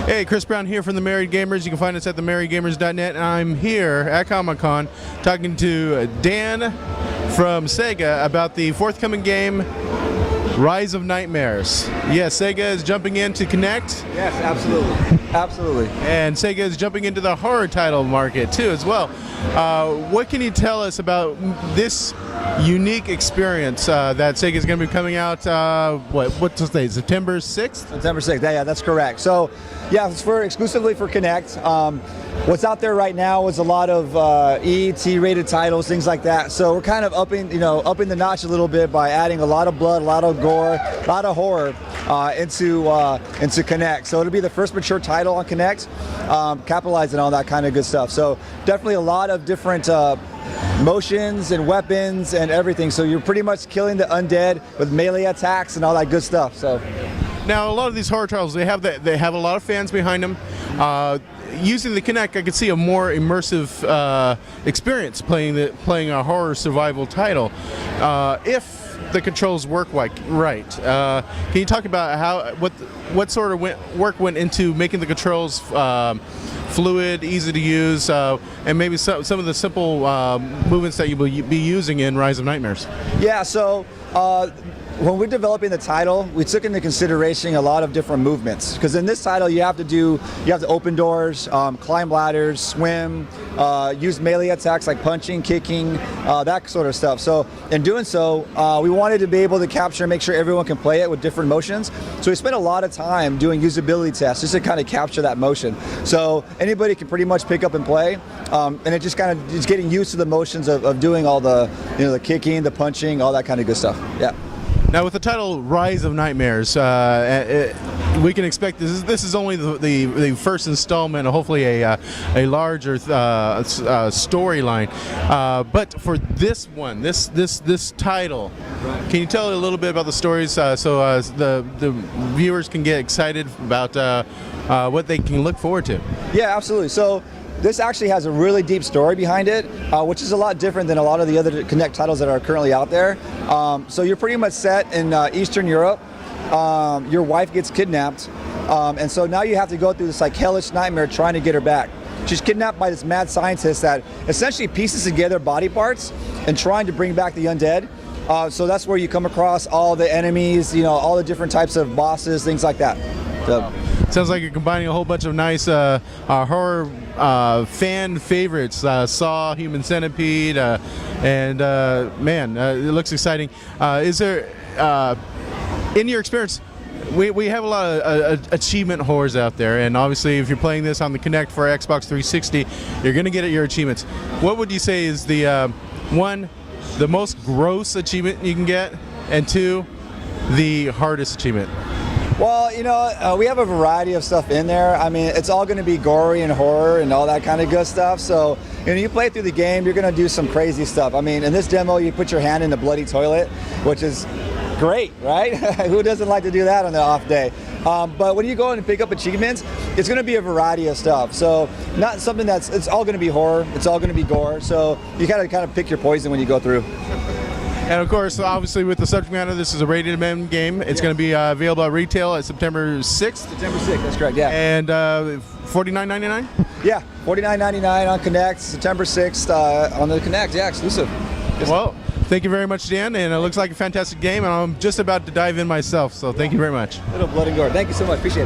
Hey, Chris Brown here from The Married Gamers. You can find us at themarriedgamers.net. And I'm here at Comic-Con talking to Dan from SEGA about the forthcoming game, Rise of Nightmares. Yes, SEGA is jumping into Kinect. Yes, absolutely. Absolutely. And SEGA is jumping into the horror title market too as well. What can you tell us about this unique experience that SEGA is going to be coming out, what's the date, September 6th? September 6th, yeah, that's correct. So, yeah, it's exclusively for Kinect. What's out there right now is a lot of EET-rated titles, things like that. So we're kind of upping the notch a little bit by adding a lot of blood, a lot of gore, a lot of horror into Kinect. So it'll be the first mature title on Kinect, capitalizing on all that kind of good stuff. So definitely a lot of different motions and weapons and everything. So you're pretty much killing the undead with melee attacks and all that good stuff. So now a lot of these horror titles, they have a lot of fans behind them. Using the Kinect, I could see a more immersive experience playing a horror survival title. If the controls work right, can you talk about what sort of work went into making the controls fluid, easy to use, and maybe some of the simple movements that you will be using in Rise of Nightmares? Yeah, so when we're developing the title, we took into consideration a lot of different movements. Because in this title, you have to open doors, climb ladders, swim, use melee attacks like punching, kicking, that sort of stuff. So in doing so, we wanted to be able to capture and make sure everyone can play it with different motions. So we spent a lot of time doing usability tests just to kind of capture that motion. So anybody can pretty much pick up and play, and it just kind of is getting used to the motions of doing all the the kicking, the punching, all that kind of good stuff. Yeah. Now, with the title "Rise of Nightmares," we can expect this is only the first installment, hopefully a larger storyline. But for this one, this title, can you tell a little bit about the stories so the viewers can get excited about what they can look forward to? Yeah, absolutely. So this actually has a really deep story behind it, which is a lot different than a lot of the other Kinect titles that are currently out there. So you're pretty much set in Eastern Europe. Your wife gets kidnapped, and so now you have to go through this like hellish nightmare trying to get her back. She's kidnapped by this mad scientist that essentially pieces together body parts and trying to bring back the undead. So that's where you come across all the enemies, all the different types of bosses, things like that. So, sounds like you're combining a whole bunch of nice horror fan favorites, Saw, Human Centipede, and man, it looks exciting. Is there, in your experience, we have a lot of achievement whores out there, and obviously if you're playing this on the Kinect for Xbox 360, you're going to get your achievements. What would you say is the one, the most gross achievement you can get, and two, the hardest achievement? Well, we have a variety of stuff in there. I mean, it's all going to be gory and horror and all that kind of good stuff. So, you play through the game, you're going to do some crazy stuff. I mean, in this demo, you put your hand in the bloody toilet, which is great, right? Who doesn't like to do that on the off day? But when you go in and pick up achievements, it's going to be a variety of stuff. So, not something it's all going to be horror, it's all going to be gore. So, you got to kind of pick your poison when you go through. And of course, obviously with the subject matter, this is a rated M game. It's going to be available at retail at September 6th. September 6th, that's correct, yeah. And $49.99? Yeah, $49.99 on Kinect, September 6th on the Kinect, yeah, exclusive. Well, thank you very much, Dan, and it looks like a fantastic game, and I'm just about to dive in myself, so thank you very much. Little blood and gore. Thank you so much, appreciate it.